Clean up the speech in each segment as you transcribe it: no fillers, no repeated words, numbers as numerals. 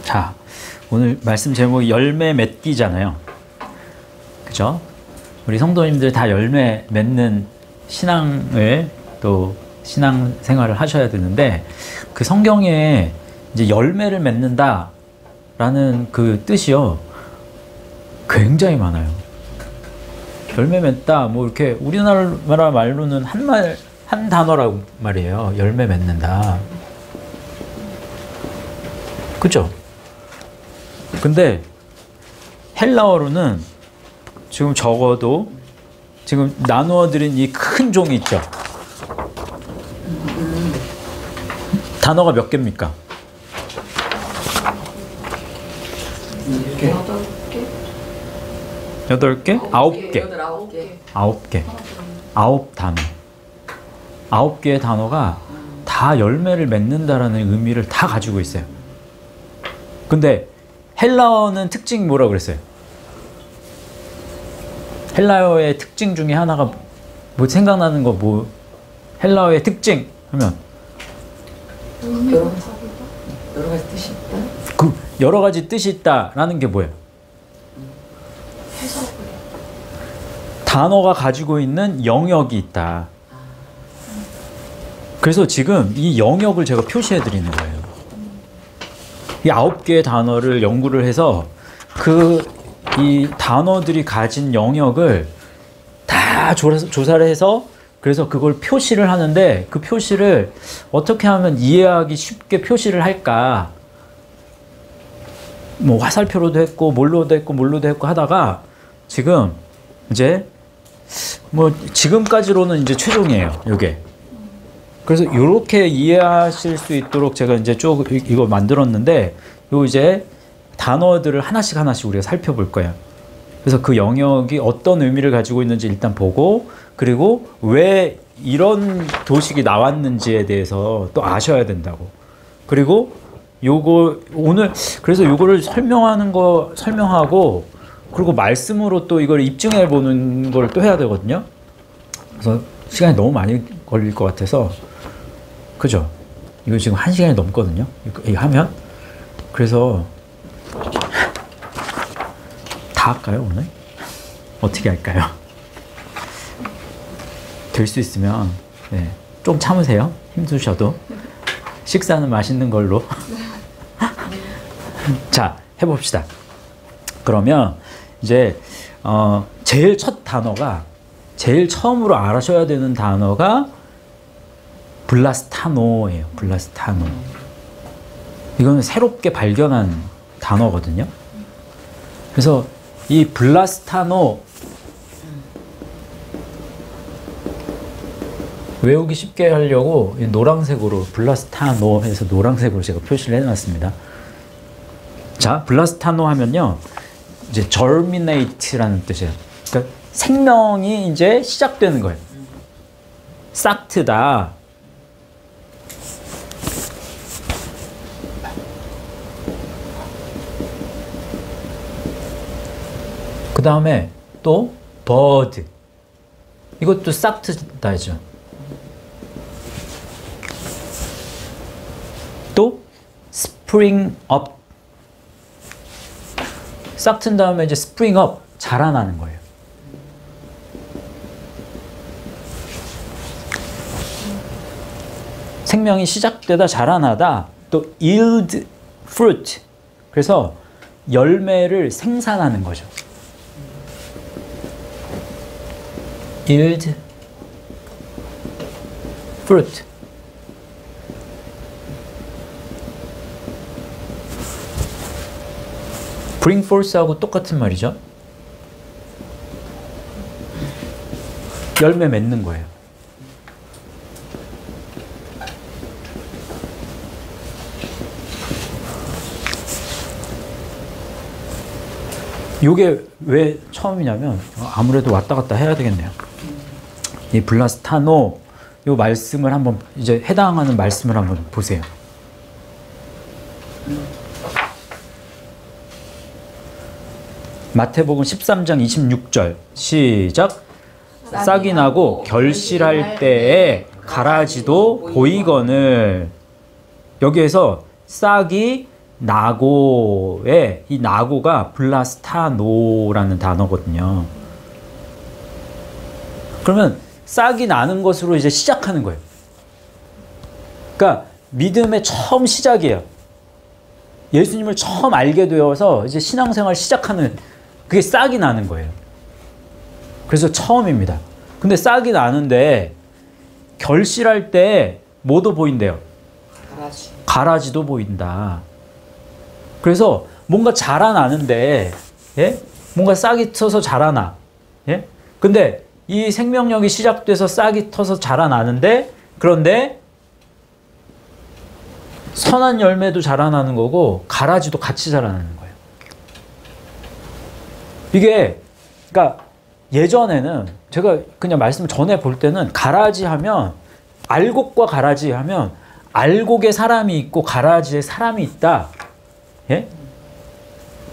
자, 오늘 말씀 제목이 열매 맺기잖아요. 그죠? 우리 성도님들 다 열매 맺는 신앙을 또 신앙 생활을 하셔야 되는데, 그 성경에 이제 열매를 맺는다 라는 그 뜻이요, 굉장히 많아요. 열매 맺다, 뭐 이렇게 우리나라 말로는 한 단어라고 말이에요. 열매 맺는다. 그죠? 근데 헬라어로는 지금 적어도 지금 나누어 드린 이 큰 종이 있죠? 단어가 몇 개입니까? 8개? 9개? 9개. 9단어. 9개의 단어가 다 열매를 맺는다라는 의미를 다 가지고 있어요. 근데 헬라어는 특징이 뭐라고 그랬어요? 헬라어의 특징 중에 하나가 뭐 생각나는 거 뭐 헬라어의 특징 하면 여러 가지 뜻이 있다. 그 여러 가지 뜻이 있다라는 게 뭐예요? 단어가 가지고 있는 영역이 있다. 그래서 지금 이 영역을 제가 표시해 드리는 거예요. 이 9개의 단어를 연구를 해서 이 단어들이 가진 영역을 다 조사를 해서 그래서 그걸 표시를 하는데, 그 표시를 어떻게 하면 이해하기 쉽게 표시를 할까? 뭐 화살표로도 했고 뭘로도 했고 하다가 지금 이제 뭐 지금까지로는 이제 최종이에요, 이게. 그래서 이렇게 이해하실 수 있도록 제가 이제 쭉 이거 만들었는데, 요 이제 단어들을 하나씩 우리가 살펴볼 거예요. 그래서 그 영역이 어떤 의미를 가지고 있는지 일단 보고, 그리고 왜 이런 도식이 나왔는지에 대해서 또 아셔야 된다고. 그리고 요거 오늘 그래서 요거를 설명하고, 그리고 말씀으로 또 이걸 입증해 보는 걸 또 해야 되거든요. 그래서 시간이 너무 많이 걸릴 것 같아서, 그죠? 이거 지금 1시간이 넘거든요. 이거 하면. 그래서 다 할까요, 오늘? 어떻게 할까요? 될 수 있으면 네, 좀 참으세요. 힘드셔도. 식사는 맛있는 걸로. 자, 해봅시다. 그러면 이제 제일 처음으로 알아셔야 되는 단어가 블라스타노예요. 블라스타노. 이거는 새롭게 발견한 단어거든요. 그래서 이 블라스타노 외우기 쉽게 하려고 노란색으로 블라스타노 해서 노란색으로 제가 표시를 해놨습니다. 자, 블라스타노 하면요, 이제 germinate라는 뜻이에요. 그러니까 생명이 이제 시작되는 거예요. 싹트다. 그 다음에 또 bud. 이것도 싹트다죠. 또 spring up. 싹 튼 다음에 이제 spring up, 자라나는 거예요. 생명이 시작되다, 자라나다. 또 yield fruit. 그래서 열매를 생산하는 거죠. yield fruit. bring forth하고 똑같은 말이죠. 열매 맺는 거예요. 이게 왜 처음이냐면 아무래도 왔다 갔다 해야 되겠네요. 이 블라스타노 이 말씀을 한번 이제 해당하는 말씀을 한번 보세요. 마태복음 13장 26절 시작. 싹이 나고 결실할 때에 가라지도 보이거늘. 여기에서 싹이 나고의 이 나고가 블라스타노라는 단어거든요. 그러면 싹이 나는 것으로 이제 시작하는 거예요. 그러니까 믿음의 처음 시작이에요. 예수님을 처음 알게 되어서 이제 신앙생활 시작하는 그게 싹이 나는 거예요. 그래서 처음입니다. 근데 싹이 나는데 결실할 때 뭐도 보인대요? 가라지도 보인다. 그래서 뭔가 자라나는데, 예? 뭔가 싹이 터서 자라나. 예? 근데 이 생명력이 시작돼서 싹이 터서 자라나는데, 그런데 선한 열매도 자라나는 거고 가라지도 같이 자라나는 거예요. 이게 그러니까 예전에는 제가 그냥 말씀을 전해 볼 때는 가라지 하면 알곡과 가라지 하면 알곡에 사람이 있고 가라지에 사람이 있다. 예?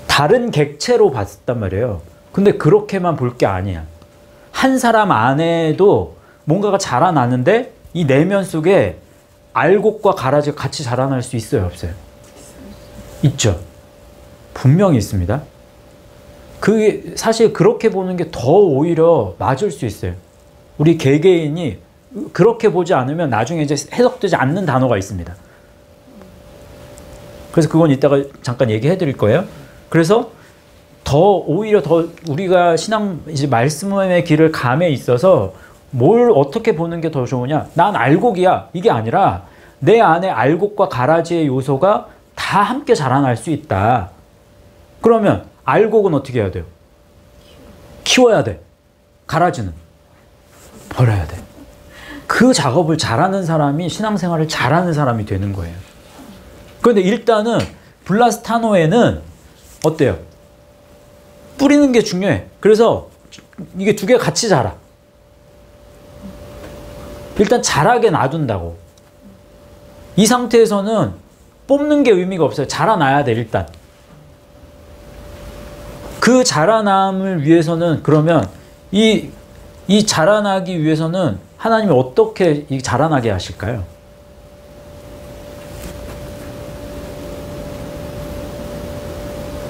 다른 객체로 봤단 말이에요. 근데 그렇게만 볼 게 아니야. 한 사람 안에도 뭔가가 자라나는데 이 내면 속에 알곡과 가라지가 같이 자라날 수 있어요, 없어요? 있죠. 분명히 있습니다. 그게 사실 그렇게 보는 게 더 오히려 맞을 수 있어요. 우리 개개인이 그렇게 보지 않으면 나중에 이제 해석되지 않는 단어가 있습니다. 그래서 그건 이따가 잠깐 얘기해 드릴 거예요. 그래서 오히려 더 우리가 신앙 이제 말씀의 길을 감에 있어서 뭘 어떻게 보는 게 더 좋으냐? 난 알곡이야. 이게 아니라 내 안에 알곡과 가라지의 요소가 다 함께 자라날 수 있다. 그러면 알곡은 어떻게 해야 돼요? 키워야 돼. 가라지는 버려야 돼. 그 작업을 잘하는 사람이 신앙생활을 잘하는 사람이 되는 거예요. 그런데 일단은 블라스타노에는 어때요? 뿌리는 게 중요해. 그래서 이게 두 개 같이 자라. 일단 자라게 놔둔다고. 이 상태에서는 뽑는 게 의미가 없어요. 자라나야 돼, 일단. 그 자라남을 위해서는 그러면 이 자라나기 위해서는 하나님이 어떻게 자라나게 하실까요?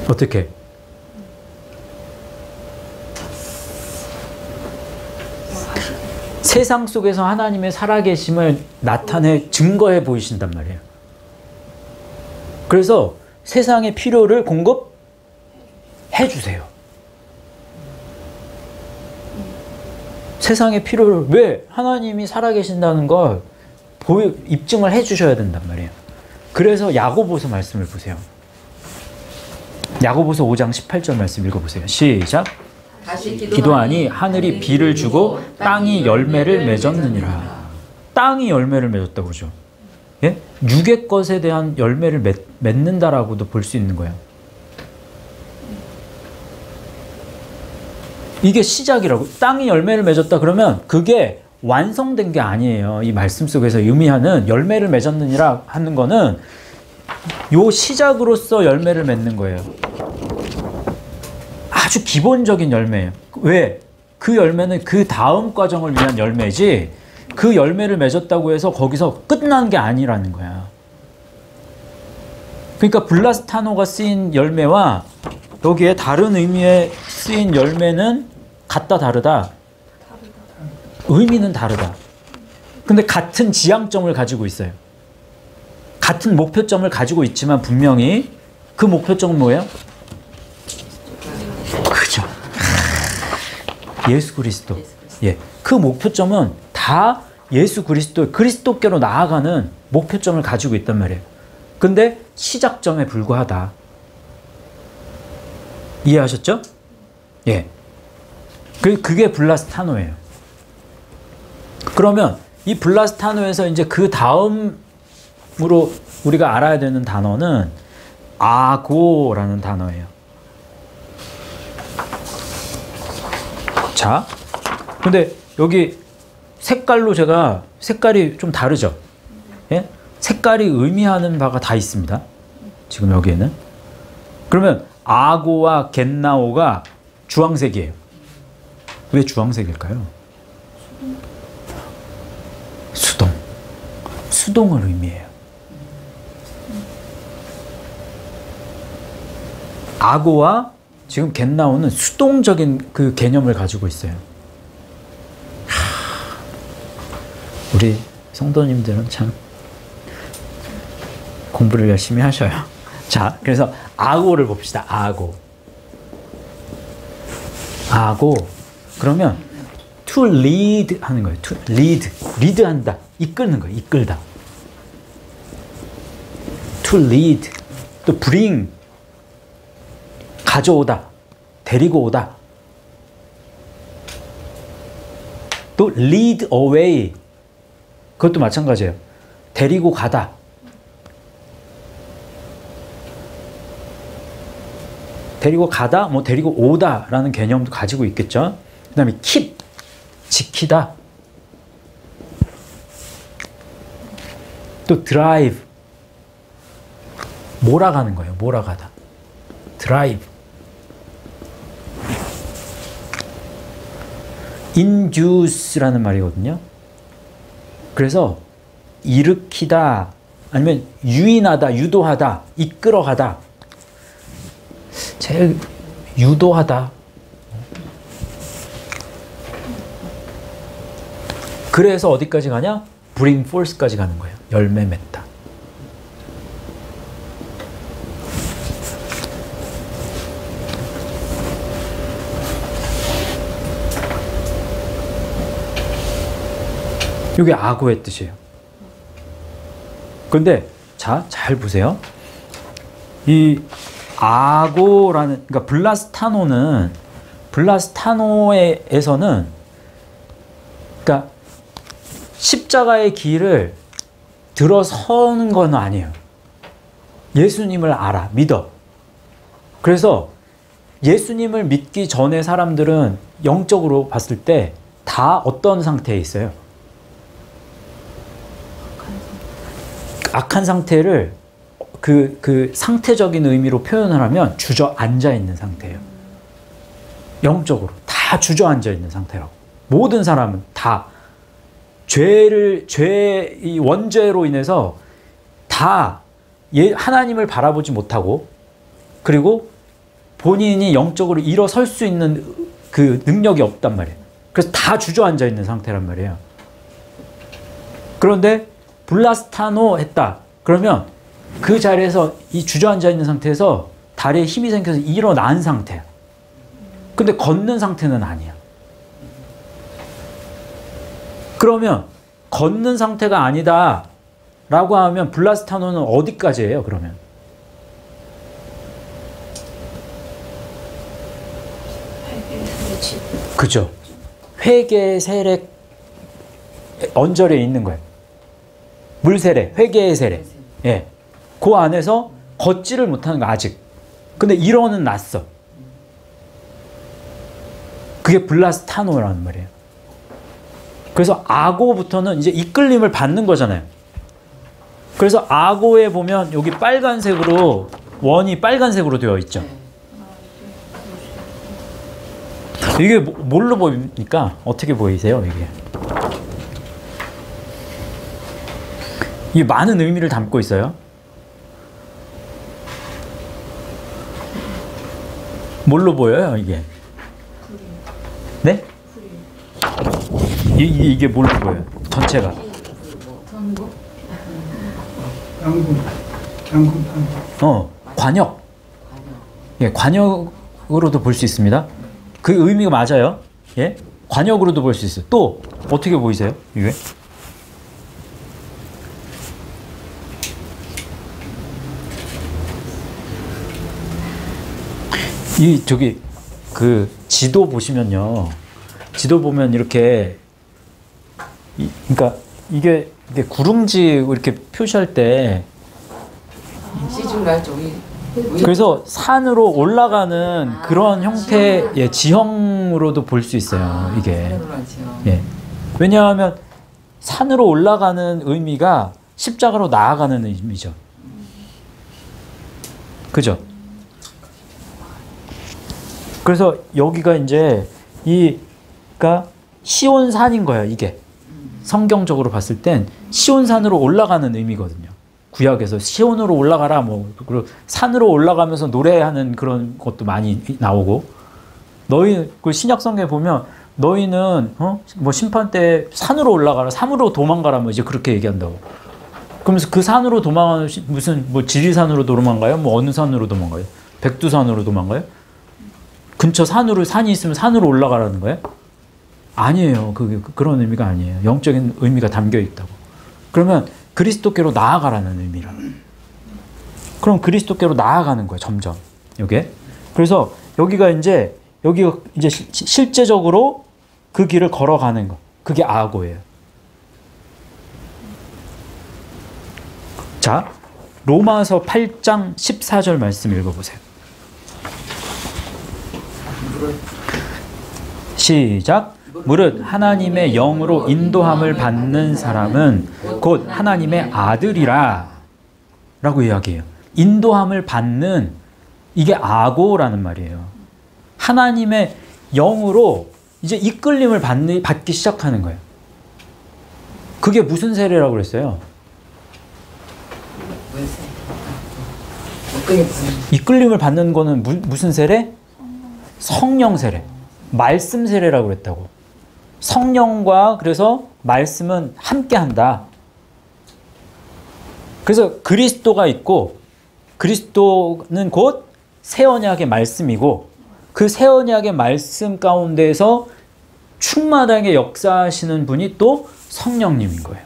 어떻게? 세상 속에서 하나님의 살아계심을 나타내 증거해 보이신단 말이에요. 그래서 세상의 필요를 공급해 주세요. 세상의 필요를 왜 하나님이 살아계신다는 걸 입증을 해 주셔야 된단 말이에요. 그래서 야고보서 말씀을 보세요. 야고보서 5장 18절 말씀 읽어보세요. 시작. 다시 기도하니 하늘이 비를 주고 땅이 열매를 맺었느니라. 땅이 열매를 맺었다고 그러죠. 예? 육의 것에 대한 열매를 맺는다라고도 볼 수 있는 거예요. 이게 시작이라고. 땅이 열매를 맺었다 그러면 그게 완성된 게 아니에요. 이 말씀 속에서 의미하는 열매를 맺었느니라 하는 거는 요 시작으로서 열매를 맺는 거예요. 아주 기본적인 열매예요. 왜? 그 열매는 그 다음 과정을 위한 열매지 그 열매를 맺었다고 해서 거기서 끝난 게 아니라는 거야. 그러니까 블라스타노가 쓰인 열매와 여기에 다른 의미의 쓰인 열매는 같다 다르다? 의미는 다르다. 근데 같은 지향점을 가지고 있어요. 같은 목표점을 가지고 있지만 분명히 그 목표점은 뭐예요? 그죠. 예수 그리스도. 예. 그 목표점은 다 예수 그리스도께로 나아가는 목표점을 가지고 있단 말이에요. 근데 시작점에 불과하다. 이해하셨죠? 예. 그게 블라스타노예요. 그러면 이 블라스타노에서 이제 그 다음으로 우리가 알아야 되는 단어는 아고라는 단어예요. 자, 근데 여기 색깔로 제가 색깔이 좀 다르죠? 예? 색깔이 의미하는 바가 다 있습니다. 지금 여기에는. 그러면 아고와 겟나오가 주황색이에요. 왜 주황색일까요? 수동. 수동을 의미해요. 악어와 지금 겟나우는 수동적인 그 개념을 가지고 있어요. 우리 성도님들은 참 공부를 열심히 하셔요. 자, 그래서 악어를 봅시다. 악어. 악어. 그러면 to lead 하는 거예요. to lead. 리드한다. 이끄는 거예요. 이끌다. to lead. 또 bring. 가져오다. 데리고 오다. 또 lead away. 그것도 마찬가지예요. 데리고 가다. 데리고 가다, 뭐 데리고 오다라는 개념도 가지고 있겠죠. 그 다음에 keep, 지키다. 또 drive, 몰아가는 거예요. 몰아가다. drive. induce라는 말이거든요. 그래서 일으키다, 아니면 유인하다, 유도하다, 이끌어가다. 제일 유도하다. 그래서 어디까지 가냐? bring forth까지 가는 거예요. 열매 맺다. 이게 악어의 뜻이에요. 근데 자, 잘 보세요. 이 악어라는, 그러니까 블라스타노에서는 그러니까 십자가의 길을 들어서는 건 아니에요. 예수님을 알아, 믿어. 그래서 예수님을 믿기 전에 사람들은 영적으로 봤을 때 다 어떤 상태에 있어요? 악한 상태를 그 상태적인 의미로 표현을 하면 주저앉아 있는 상태예요. 영적으로 다 주저앉아 있는 상태라고. 모든 사람은 다 죄의 원죄로 인해서 다 하나님을 바라보지 못하고, 그리고 본인이 영적으로 일어설 수 있는 그 능력이 없단 말이에요. 그래서 다 주저앉아 있는 상태란 말이에요. 그런데 블라스타노 했다. 그러면 그 자리에서 이 주저앉아 있는 상태에서 다리에 힘이 생겨서 일어난 상태야. 근데 걷는 상태는 아니야. 그러면 걷는 상태가 아니다 라고 하면 블라스타노는 어디까지예요, 그러면? 그죠. 회개 세례 언저리에 있는 거예요. 물세례, 회개의 세례. 예. 그 안에서 걷지를 못하는 거, 아직. 근데 일어는 났어. 그게 블라스타노라는 말이에요. 그래서 악어부터는 이제 이끌림을 받는 거잖아요. 그래서 악어에 보면 여기 빨간색으로, 원이 빨간색으로 되어 있죠. 이게 뭘로 보입니까? 어떻게 보이세요, 이게? 이게 많은 의미를 담고 있어요. 뭘로 보여요, 이게? 네? 이게 뭘로 보여요? 전체가. 관역. 예, 관역으로도 볼 수 있습니다. 그 의미가 맞아요. 예? 관역으로도 볼 수 있어요. 또 어떻게 보이세요? 이게? 저기 그 지도 보시면요. 지도 보면 이렇게 그러니까 이게 구름지 이렇게 표시할 때 그래서 산으로 올라가는 그런 형태의, 예, 지형으로도 볼 수 있어요. 이게. 예. 왜냐하면 산으로 올라가는 의미가 십자가로 나아가는 의미죠. 그죠? 그래서 여기가 이제 그러니까 시온산인 거예요, 이게. 성경적으로 봤을 땐 시온산으로 올라가는 의미거든요. 구약에서 시온으로 올라가라 뭐 그리고 산으로 올라가면서 노래하는 그런 것도 많이 나오고 너희 그 신약 성경에 보면 너희는 뭐 심판 때 산으로 올라가라 산으로 도망가라 뭐 이제 그렇게 얘기한다고. 그러면서 그 산으로 도망가는 무슨 뭐 지리산으로 도망가요? 뭐 어느 산으로 도망가요? 백두산으로 도망가요? 근처 산이 있으면 산으로 올라가라는 거예요? 아니에요. 그런 의미가 아니에요. 영적인 의미가 담겨 있다고. 그러면 그리스도께로 나아가라는 의미라. 그럼 그리스도께로 나아가는 거예요. 점점. 이게. 그래서 여기가 이제 실제적으로 그 길을 걸어가는 거. 그게 아고예요. 자, 로마서 8장 14절 말씀 읽어보세요. 시작. 무릇 하나님의 영으로 인도함을 받는 사람은 곧 하나님의 아들이라 라고 이야기해요. 인도함을 받는 이게 아고라는 말이에요. 하나님의 영으로 이제 이끌림을 받기 시작하는 거예요. 그게 무슨 세례라고 그랬어요? 이끌림을 받는 거는 무슨 세례? 성령 세례. 말씀 세례라고 그랬다고. 성령과 그래서 말씀은 함께 한다. 그래서 그리스도가 있고 그리스도는 곧 새 언약의 말씀이고 그 새 언약의 말씀 가운데에서 충만하게 역사하시는 분이 또 성령님인 거예요.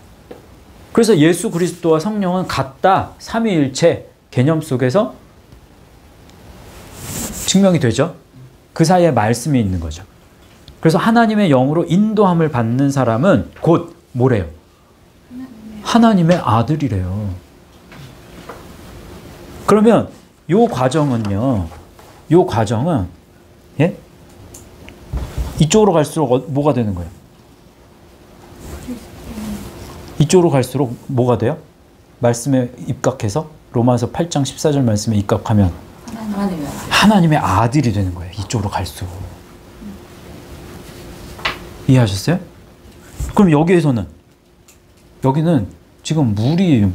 그래서 예수 그리스도와 성령은 같다. 삼위일체 개념 속에서 증명이 되죠. 그 사이에 말씀이 있는 거죠. 그래서 하나님의 영으로 인도함을 받는 사람은 곧 뭐래요? 하나님의 아들이래요. 그러면 요 과정은요. 요 과정은 예? 이쪽으로 갈수록 뭐가 되는 거예요? 이쪽으로 갈수록 뭐가 돼요? 말씀에 입각해서 로마서 8장 14절 말씀에 입각하면 하나님의 아들이 되는 거예요. 이쪽으로 갈수록. 이해하셨어요? 그럼 여기에서는 여기는 지금 물이에요.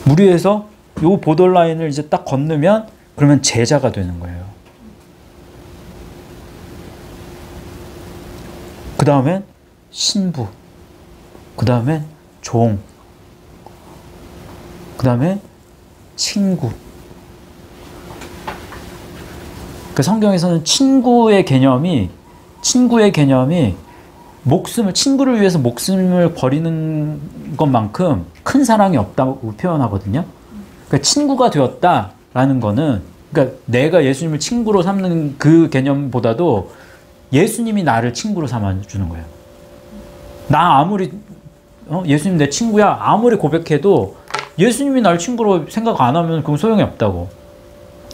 무리에서 요 보더라인을 이제 딱 건너면 그러면 제자가 되는 거예요. 그 다음엔 신부, 그 다음엔 종, 그 다음에 친구. 그 성경에서는 친구의 개념이 친구를 위해서 목숨을 버리는 것만큼 큰 사랑이 없다고 표현하거든요. 그러니까 친구가 되었다라는 거는 그러니까 내가 예수님을 친구로 삼는 그 개념보다도 예수님이 나를 친구로 삼아주는 거예요. 나 아무리 예수님 내 친구야 아무리 고백해도 예수님이 날 친구로 생각 안 하면 그건 소용이 없다고.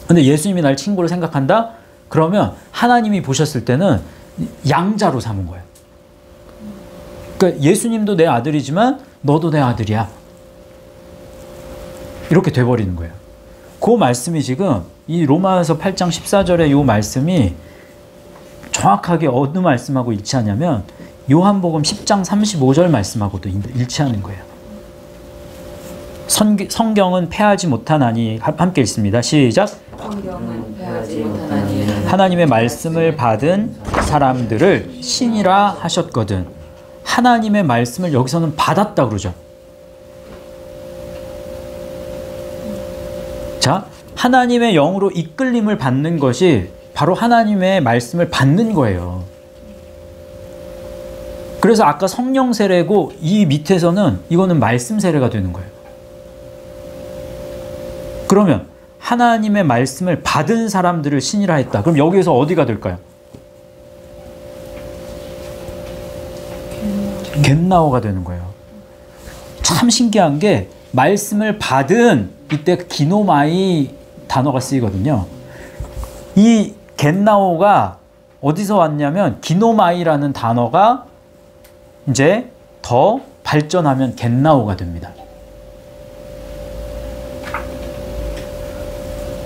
근데 예수님이 날 친구로 생각한다? 그러면 하나님이 보셨을 때는 양자로 삼은 거예요. 그러니까 예수님도 내 아들이지만 너도 내 아들이야. 이렇게 돼버리는 거예요. 그 말씀이 지금 이 로마서 8장 14절의 이 말씀이 정확하게 어느 말씀하고 일치하냐면 요한복음 10장 35절 말씀하고도 일치하는 거예요. 성경은 패하지 못하나니 함께 읽습니다. 시작. 성경은 패하지 못하나니 하나님의 말씀을 받은 사람들을 신이라 하셨거든. 하나님의 말씀을 여기서는 받았다 그러죠. 자, 하나님의 영으로 이끌림을 받는 것이 바로 하나님의 말씀을 받는 거예요. 그래서 아까 성령 세례고 이 밑에서는 이거는 말씀 세례가 되는 거예요. 그러면 하나님의 말씀을 받은 사람들을 신이라 했다. 그럼 여기에서 어디가 될까요? 겟나오가 되는 거예요. 참 신기한 게 말씀을 받은 이때 기노마이 단어가 쓰이거든요. 이 겟나오가 어디서 왔냐면 기노마이라는 단어가 이제 더 발전하면 겟나오가 됩니다.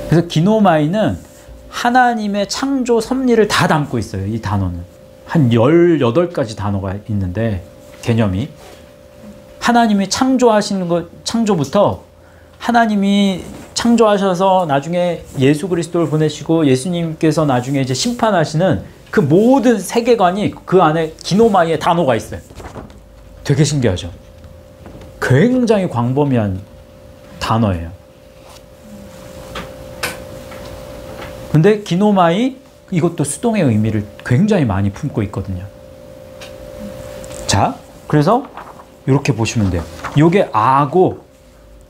그래서 기노마이는 하나님의 창조 섭리를 다 담고 있어요. 이 단어는. 한 18가지 단어가 있는데 개념이 하나님이 창조하시는 것, 창조부터 하나님이 창조하셔서 나중에 예수 그리스도를 보내시고 예수님께서 나중에 이제 심판하시는 그 모든 세계관이 그 안에 기노마이에 다 녹아 있어요. 되게 신기하죠. 굉장히 광범위한 단어예요. 근데 기노마이 이것도 수동의 의미를 굉장히 많이 품고 있거든요. 자, 그래서 이렇게 보시면 돼요. 요게 아고,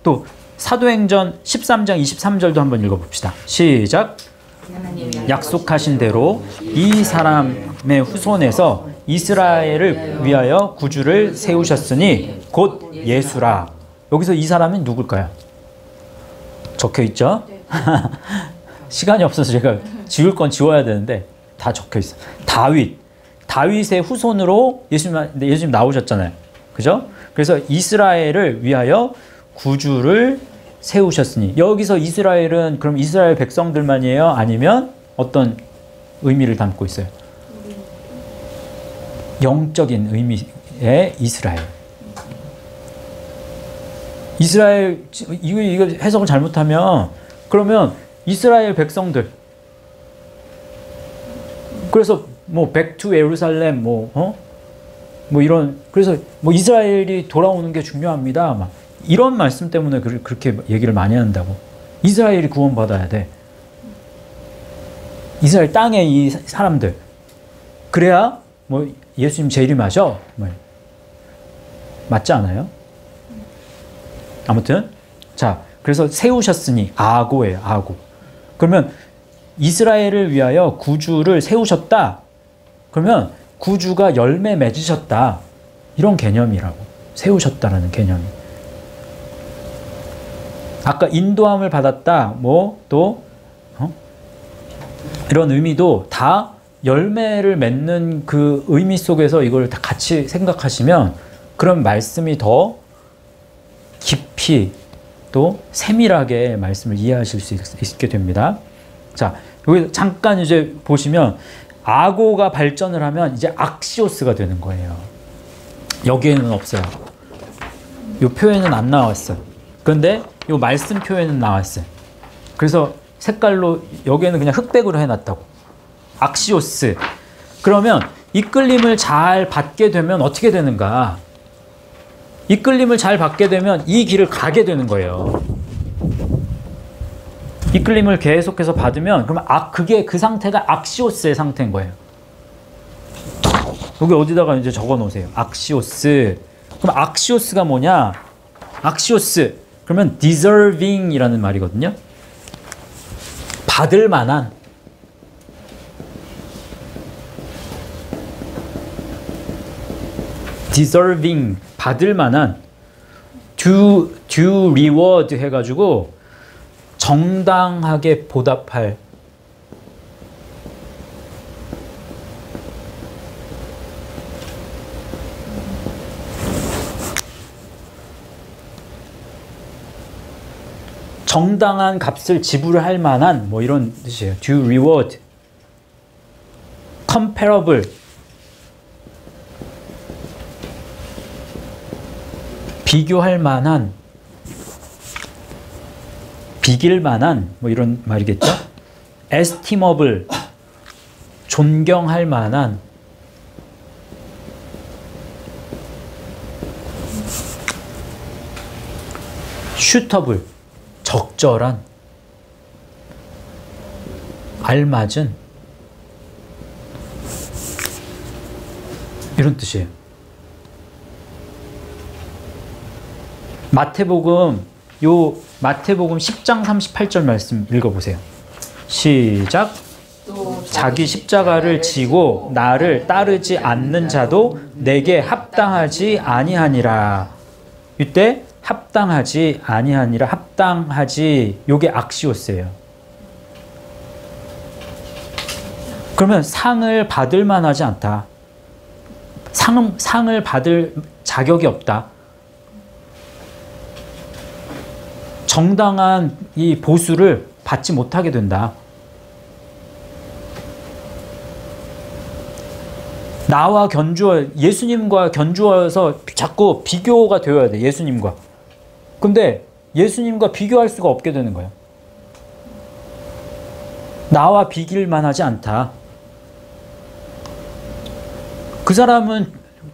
또 사도행전 13장 23절도 한번 읽어봅시다. 시작. 약속하신 대로 이 사람의 후손에서 이스라엘을 위하여 구주를 세우셨으니 곧 예수라. 여기서 이 사람은 누굴까요? 적혀 있죠? 시간이 없어서 제가 지울 건 지워야 되는데 다 적혀 있어요. 다윗의 후손으로 예수님 나오셨잖아요. 그죠? 그래서 이스라엘을 위하여 구주를 세우셨으니, 여기서 이스라엘은 그럼 이스라엘 백성들만이에요? 아니면 어떤 의미를 담고 있어요? 영적인 의미의 이스라엘. 이거 해석을 잘못하면 그러면 이스라엘 백성들, 그래서 뭐 백투 예루살렘 뭐 이런, 그래서 뭐 이스라엘이 돌아오는 게 중요합니다. 막 이런 말씀 때문에 그렇게 얘기를 많이 한다고. 이스라엘이 구원받아야 돼. 이스라엘 땅의 이 사람들. 그래야 뭐 예수님 재림하셔. 뭐 맞지 않아요? 아무튼 자, 그래서 세우셨으니 아고예요. 아고. 그러면 이스라엘을 위하여 구주를 세우셨다. 그러면 구주가 열매 맺으셨다. 이런 개념이라고. 세우셨다라는 개념이. 아까 인도함을 받았다. 뭐 또 이런 의미도 다 열매를 맺는 그 의미 속에서 이걸 다 같이 생각하시면 그런 말씀이 더 깊이 또 세밀하게 말씀을 이해하실 수 있게 됩니다. 자, 여기 잠깐 이제 보시면 아고가 발전을 하면 이제 악시오스가 되는 거예요. 여기에는 없어요. 이 표현은 안 나왔어요. 그런데 이 말씀 표현은 나왔어요. 그래서 색깔로 여기에는 그냥 흑백으로 해놨다고. 악시오스. 그러면 이끌림을 잘 받게 되면 어떻게 되는가? 이끌림을 잘 받게 되면 이 길을 가게 되는 거예요. 이끌림을 계속해서 받으면 그러면 그게 그 상태가 악시오스의 상태인 거예요. 여기 어디다가 이제 적어 놓으세요. 악시오스. 그럼 악시오스가 뭐냐? 악시오스. 그러면 deserving이라는 말이거든요. 받을 만한. deserving, 받을 만한. due reward 해가지고 정당하게 보답할. 정당한 값을 지불할 만한 뭐 이런 뜻이에요. due reward. comparable. 비교할 만한, 비길 만한 뭐 이런 말이겠죠. estimable. 존경할 만한. suitable. 적절한, 알맞은, 이런 뜻이에요. 마태복음 10장 38절 말씀 읽어보세요. 시작. 자기 십자가를 지고 나를 따르지 않는 자도 내게 합당하지 아니하니라. 이때 합당하지 아니하니라. 합당하지, 요게 악시오스예요. 그러면 상을 받을 만하지 않다. 상을 받을 자격이 없다. 정당한 이 보수를 받지 못하게 된다. 나와 견주어 예수님과 견주어서 자꾸 비교가 되어야 돼. 예수님과. 근데 예수님과 비교할 수가 없게 되는 거예요. 나와 비길 만하지 않다. 그 사람은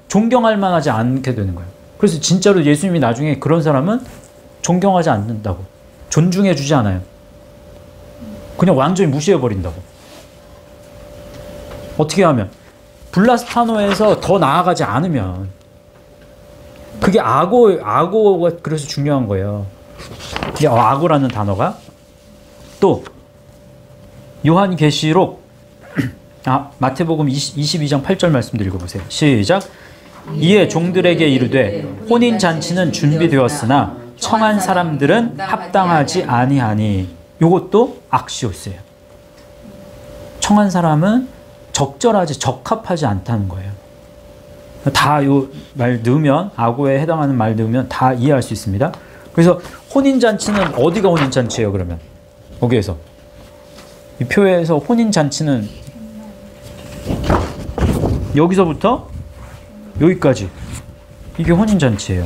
존경할 만하지 않게 되는 거예요. 그래서 진짜로 예수님이 나중에 그런 사람은 존경하지 않는다고. 존중해 주지 않아요. 그냥 완전히 무시해 버린다고. 어떻게 하면? 블라스파노에서 더 나아가지 않으면. 그게 악어가 그래서 중요한 거예요. 이게 악어라는 단어가. 또 요한계시록 마태복음 22장 8절 말씀 읽어보세요. 시작. 이에 종들에게 이르되 혼인잔치는 준비되었으나 청한 사람들은 합당하지 아니하니. 요것도 악시오스예요. 청한 사람은 적절하지 적합하지 않다는 거예요. 다 요 말 넣으면, 악어에 해당하는 말 넣으면 다 이해할 수 있습니다. 그래서 혼인잔치는 어디가 혼인잔치예요 그러면? 거기에서 이 표에서 혼인잔치는 여기서부터 여기까지 이게 혼인잔치예요.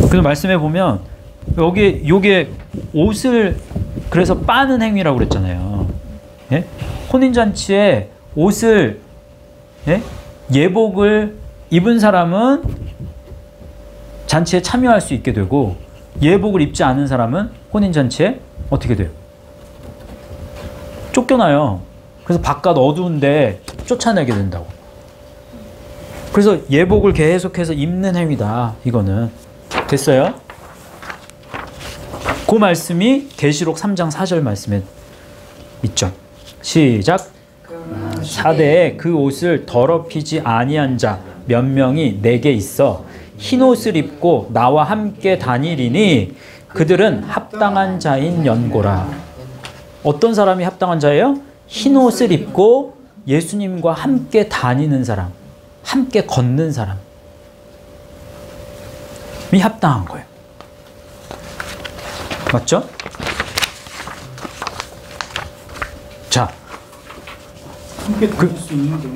그래서 말씀해 보면 여기 요게 옷을 그래서 빠는 행위라고 그랬잖아요. 예? 혼인잔치에 옷을 예복을 입은 사람은 잔치에 참여할 수 있게 되고 예복을 입지 않은 사람은 혼인잔치에 어떻게 돼요? 쫓겨나요. 그래서 바깥 어두운데 쫓아내게 된다고. 그래서 예복을 계속해서 입는 행위다. 이거는. 됐어요? 그 말씀이 계시록 3장 4절 말씀에 있죠. 시작. 사대에 그 옷을 더럽히지 아니한 자 몇 명이 내게 있어 흰 옷을 입고 나와 함께 다니리니 그들은 합당한 자인 연고라. 어떤 사람이 합당한 자예요? 흰 옷을 입고 예수님과 함께 다니는 사람, 함께 걷는 사람이 합당한 거예요. 맞죠? 자, 함께 다닐 수 있는 게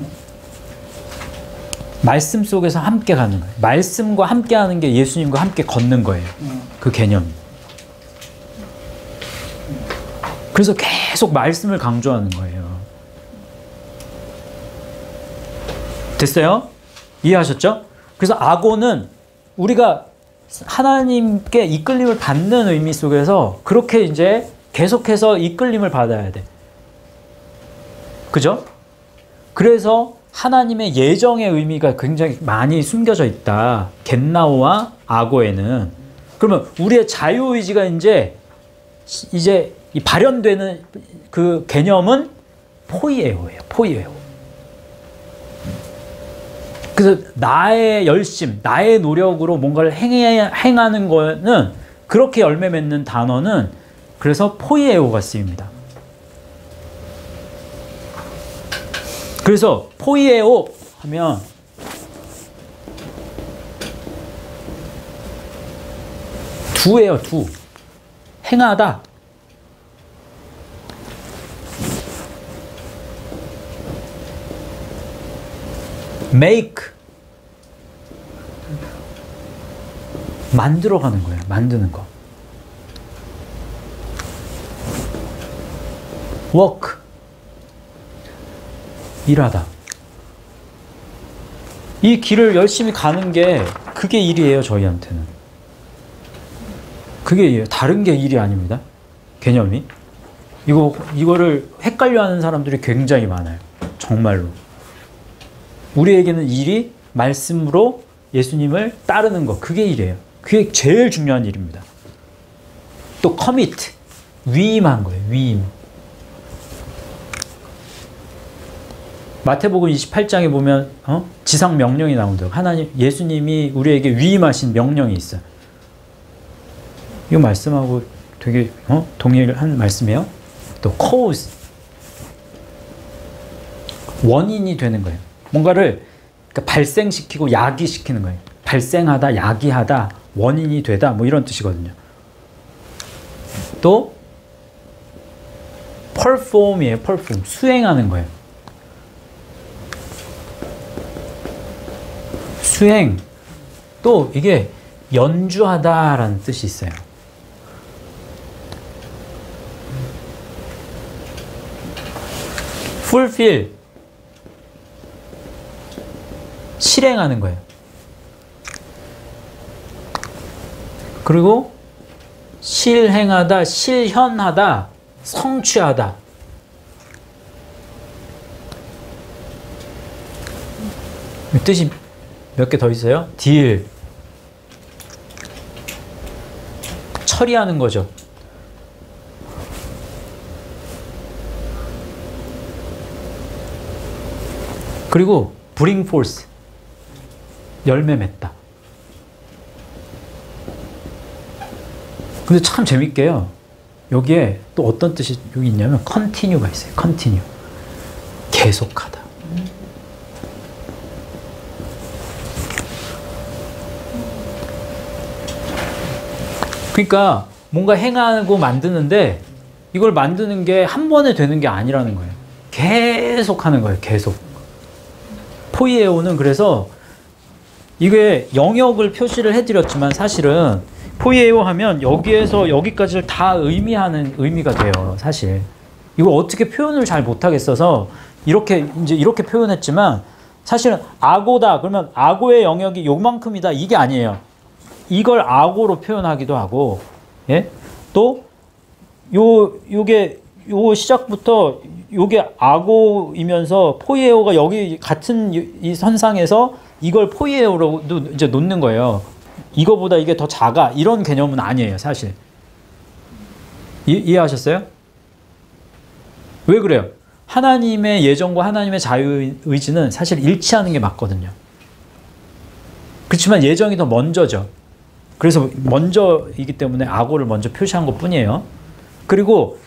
말씀 속에서 함께 가는 거예요. 말씀과 함께 하는 게 예수님과 함께 걷는 거예요. 그 개념이. 그래서 계속 말씀을 강조하는 거예요. 됐어요? 이해하셨죠? 그래서 악어는 우리가 하나님께 이끌림을 받는 의미 속에서 그렇게 이제 계속해서 이끌림을 받아야 돼. 그죠? 그래서 하나님의 예정의 의미가 굉장히 많이 숨겨져 있다. 겟나오와 악어에는. 그러면 우리의 자유의지가 이제 이 발현되는 그 개념은 포이에오예요. 포이에오. 그래서 나의 열심, 나의 노력으로 뭔가를 행하는 거는 그렇게 열매 맺는 단어는 그래서 포이에오가 쓰입니다. 그래서 포이에오 하면 두예요. 두. 행하다. make. 만들어가는 거예요. 만드는 거. work. 일하다. 이 길을 열심히 가는 게 그게 일이에요. 저희한테는. 그게 일이에요. 다른 게 일이 아닙니다. 개념이. 이거를 헷갈려하는 사람들이 굉장히 많아요. 정말로. 우리에게는 일이 말씀으로 예수님을 따르는 거. 그게 일이에요. 그게 제일 중요한 일입니다. 또 commit. 위임한 거예요. 위임. 마태복음 28장에 보면 지상 명령이 나온다고. 하나님, 예수님이 우리에게 위임하신 명령이 있어요. 이 말씀하고 되게 동일한 말씀이에요. 또 cause. 원인이 되는 거예요. 뭔가를 그러니까 발생시키고 야기시키는 거예요. 발생하다, 야기하다, 원인이 되다 뭐 이런 뜻이거든요. 또 perform이에요. perform. 수행하는 거예요. 수행. 또 이게 연주하다라는 뜻이 있어요. fulfill. 실행하는 거예요. 그리고 실행하다, 실현하다, 성취하다. 뜻이 몇 개 더 있어요. 딜. 처리하는 거죠. 그리고 bring forth. 열매 맺다. 근데 참 재밌게요. 여기에 또 어떤 뜻이 여기 있냐면 continue가 있어요. continue. 계속하다. 그러니까 뭔가 행하고 만드는데 이걸 만드는 게 한 번에 되는 게 아니라는 거예요. 계속 하는 거예요. 계속. 포이에오는 그래서 이게 영역을 표시를 해드렸지만 사실은 포이에오 하면 여기에서 여기까지를 다 의미하는 의미가 돼요. 사실 이걸 어떻게 표현을 잘 못하겠어서 이렇게 이제 이렇게 표현했지만 사실은 악오다 그러면 악오의 영역이 요만큼이다 이게 아니에요. 이걸 악오로 표현하기도 하고, 예? 또 요게 요 시작부터 요게 악오이면서 포이에오가 여기 같은 이 선상에서 이걸 포이에오로도 이제 놓는 거예요. 이거보다 이게 더 작아 이런 개념은 아니에요, 사실. 이해하셨어요? 왜 그래요? 하나님의 예정과 하나님의 자유의지는 사실 일치하는 게 맞거든요. 그렇지만 예정이 더 먼저죠. 그래서 먼저이기 때문에 악오를 먼저 표시한 것 뿐이에요. 그리고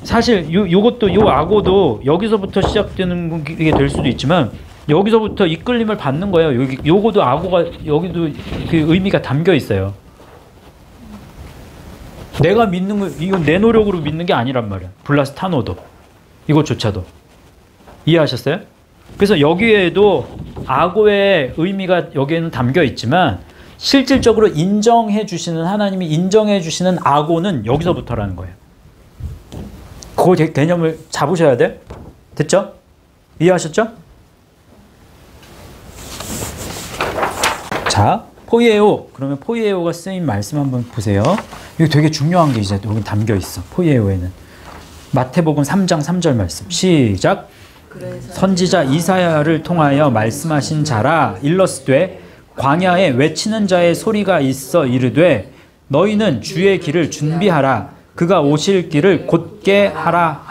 사실 요것도 요 악오도 여기서부터 시작되는 게 될 수도 있지만 여기서부터 이끌림을 받는 거예요. 요거도 악오가 여기도 그 의미가 담겨 있어요. 내가 믿는 거 이건 내 노력으로 믿는 게 아니란 말이야. 블라스타노도 이것조차도 이해하셨어요? 그래서 여기에도 악오의 의미가 여기에는 담겨 있지만 실질적으로 인정해 주시는 하나님이 인정해 주시는 악오는 여기서부터라는 거예요. 그 개념을 잡으셔야 돼. 됐죠? 이해하셨죠? 자, 포이에오. 그러면 포이에오가 쓰인 말씀 한번 보세요. 이거 되게 중요한 게 이제 여기 담겨 있어. 포이에오에는. 마태복음 3장 3절 말씀. 시작. 선지자 이사야를 통하여 말씀하신 자라 일러스되 광야에 외치는 자의 소리가 있어 이르되 너희는 주의 길을 준비하라. 그가 오실 길을 곧게 하라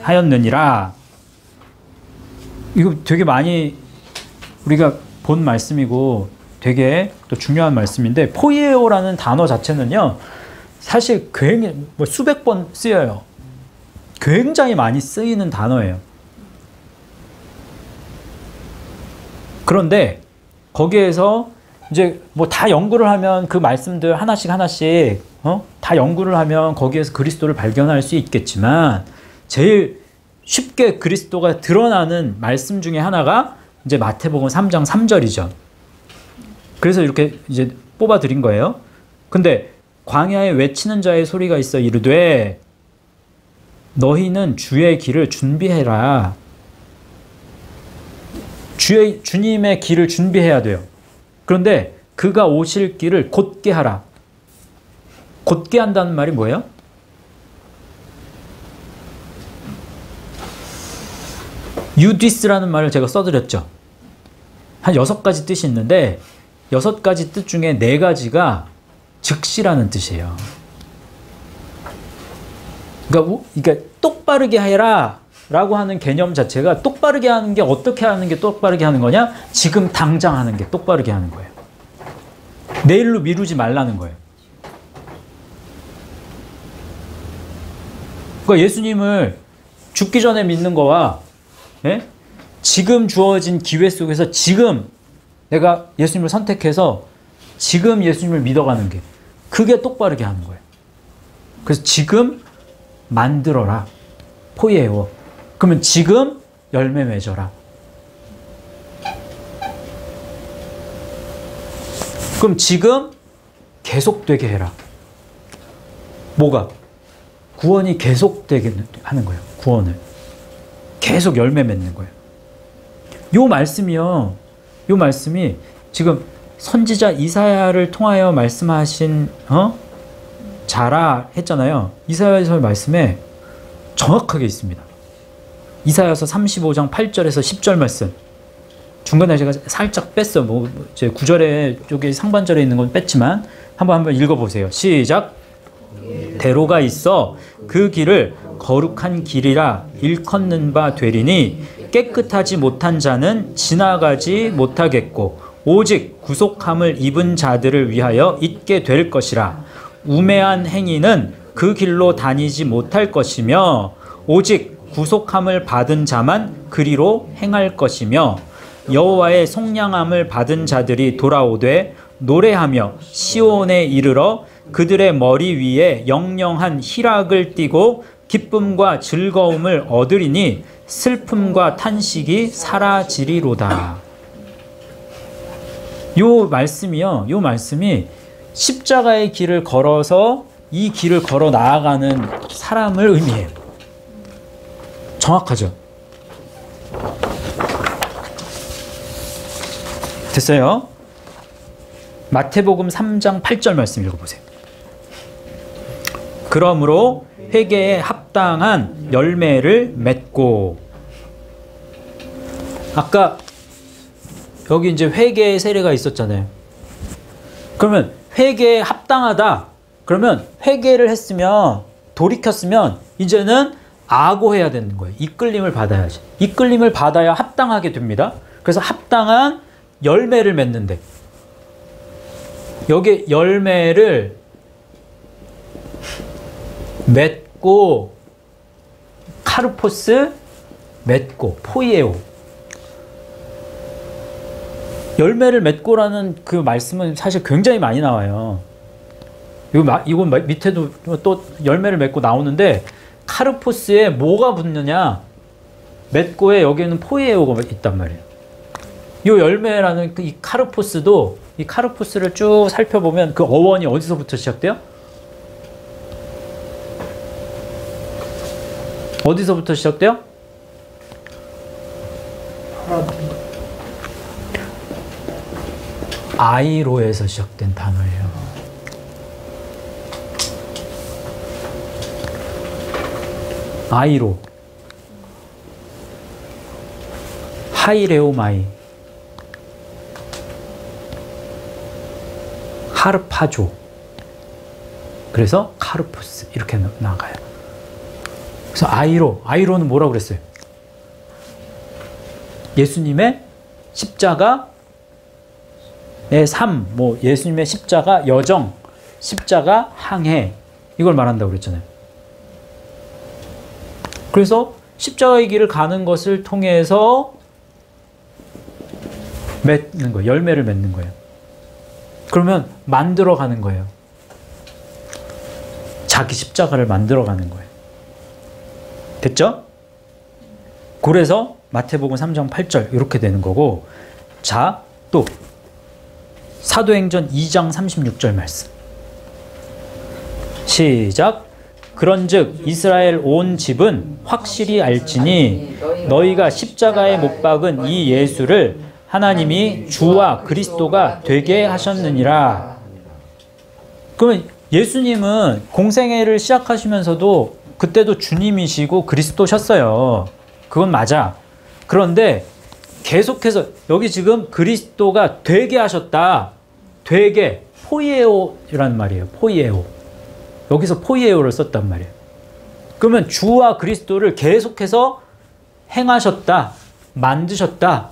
하였느니라. 이거 되게 많이 우리가 본 말씀이고 되게 또 중요한 말씀인데 포이에오라는 단어 자체는요 사실 굉장히 뭐 수백 번 쓰여요. 굉장히 많이 쓰이는 단어예요. 그런데 거기에서 이제 뭐 다 연구를 하면 그 말씀들 하나씩 다 연구를 하면 거기에서 그리스도를 발견할 수 있겠지만 제일 쉽게 그리스도가 드러나는 말씀 중에 하나가 이제 마태복음 3장 3절이죠. 그래서 이렇게 이제 뽑아 드린 거예요. 근데 광야에 외치는 자의 소리가 있어 이르되 너희는 주의 길을 준비해라. 주님의 길을 준비해야 돼요. 그런데 그가 오실 길을 곧게 하라. 곧게 한다는 말이 뭐예요? 유디스라는 말을 제가 써드렸죠. 한 6가지 뜻이 있는데 6가지 뜻 중에 4가지가 즉시라는 뜻이에요. 그러니까 똑바르게 해라 라고 하는 개념 자체가 똑바르게 하는 게 어떻게 하는 게 똑바르게 하는 거냐? 지금 당장 하는 게 똑바르게 하는 거예요. 내일로 미루지 말라는 거예요. 그러니까 예수님을 죽기 전에 믿는 거와 지금 주어진 기회 속에서 지금 내가 예수님을 선택해서 지금 예수님을 믿어가는 게 그게 똑바르게 하는 거예요. 그래서 지금 만들어라. 포이에오. 그러면 지금 열매 맺어라. 그럼 지금 계속되게 해라. 뭐가? 구원이 계속되게 하는 거예요. 구원을. 계속 열매 맺는 거예요. 요 말씀이요. 요 말씀이 지금 선지자 이사야를 통하여 말씀하신 자라 했잖아요. 이사야서 말씀에 정확하게 있습니다. 이사야서 35장 8절에서 10절 말씀. 중간에 제가 살짝 뺐어. 제 9절에 쪽에 상반절에 있는 건 뺐지만 한번 읽어보세요. 시작. 대로가 있어 그 길을 거룩한 길이라 일컫는 바 되리니 깨끗하지 못한 자는 지나가지 못하겠고 오직 구속함을 입은 자들을 위하여 있게 될 것이라. 우매한 행위는 그 길로 다니지 못할 것이며 오직 구속함을 받은 자만 그리로 행할 것이며 여호와의 속량함을 받은 자들이 돌아오되 노래하며 시온에 이르러 그들의 머리 위에 영영한 희락을 띠고 기쁨과 즐거움을 얻으리니 슬픔과 탄식이 사라지리로다. 요 말씀이요. 요 말씀이 십자가의 길을 걸어서 이 길을 걸어 나아가는 사람을 의미해요. 정확하죠? 됐어요? 마태복음 3장 8절 말씀 읽어보세요. 그러므로 회개에 합당한 열매를 맺고. 아까 여기 이제 회개의 세례가 있었잖아요. 그러면 회개에 합당하다. 그러면 회개를 했으면, 돌이켰으면 이제는 아고해야 되는 거예요. 이끌림을 받아야지. 이끌림을 받아야 합당하게 됩니다. 그래서 합당한 열매를 맺는데, 여기 열매를 맺고, 카르포스 맺고, 포이에오. 열매를 맺고라는 그 말씀은 사실 굉장히 많이 나와요. 이건 밑에도 또 열매를 맺고 나오는데, 카르포스에 뭐가 붙느냐? 맺고에 여기에는 포이에오가 있단 말이에요. 이 열매라는 이 카르포스도, 이 카르포스를 쭉 살펴보면 그 어원이 어디서부터 시작돼요? 어디서부터 시작돼요? 아이로에서 시작된 단어예요. 아이로. 하이레오마이. 하르파조. 그래서 카르푸스 이렇게 나가요. 그래서 아이로는 뭐라고 그랬어요? 예수님의 십자가의 삶, 예수님의 십자가 여정, 십자가 항해, 이걸 말한다고 그랬잖아요. 그래서 십자가의 길을 가는 것을 통해서 맺는 거예요. 열매를 맺는 거예요. 그러면 만들어가는 거예요. 자기 십자가를 만들어가는 거예요. 됐죠? 그래서 마태복음 3장 8절 이렇게 되는 거고, 자, 또 사도행전 2장 36절 말씀. 시작. 그런즉 이스라엘 온 집은 확실히 알지니 너희가 십자가에 못 박은 이 예수를 하나님이 주와 그리스도가 되게 하셨느니라. 그러면 예수님은 공생애를 시작하시면서도 그때도 주님이시고 그리스도셨어요. 그건 맞아. 그런데 계속해서 여기 지금 그리스도가 되게 하셨다. 되게, 포이에오라는 말이에요. 포이에오. 여기서 포이에오를 썼단 말이에요. 그러면 주와 그리스도를 계속해서 행하셨다. 만드셨다.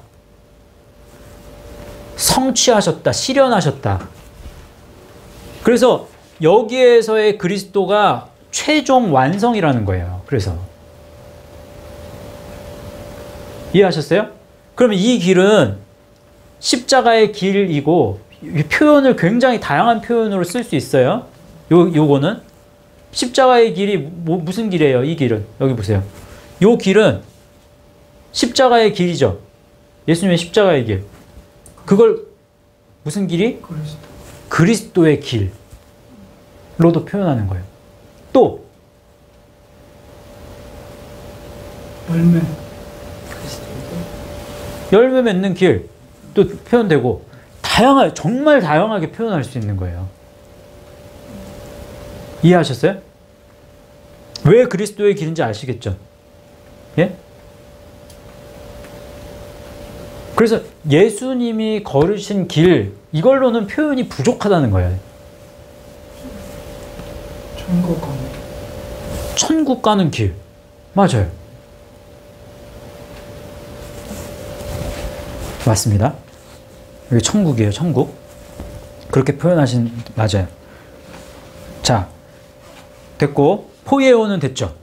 성취하셨다. 실현하셨다. 그래서 여기에서의 그리스도가 최종 완성이라는 거예요. 그래서 이해하셨어요? 그러면 이 길은 십자가의 길이고, 표현을 굉장히 다양한 표현으로 쓸 수 있어요. 요거는 십자가의 길이 무슨 길이에요? 이 길은 여기 보세요. 요 길은 십자가의 길이죠. 예수님의 십자가의 길. 그걸 무슨 길이? 그리스도. 그리스도의 길로도 표현하는 거예요. 또 열매. 열매 맺는 길도 표현되고 정말 다양하게 표현할 수 있는 거예요. 이해하셨어요? 왜 그리스도의 길인지 아시겠죠? 예? 그래서 예수님이 걸으신 길, 이걸로는 표현이 부족하다는 거예요. 천국 가는. 천국 가는 길. 맞아요. 맞습니다. 여기 천국이에요, 천국. 그렇게 표현하신, 맞아요. 자, 됐고, 포이에오는 됐죠?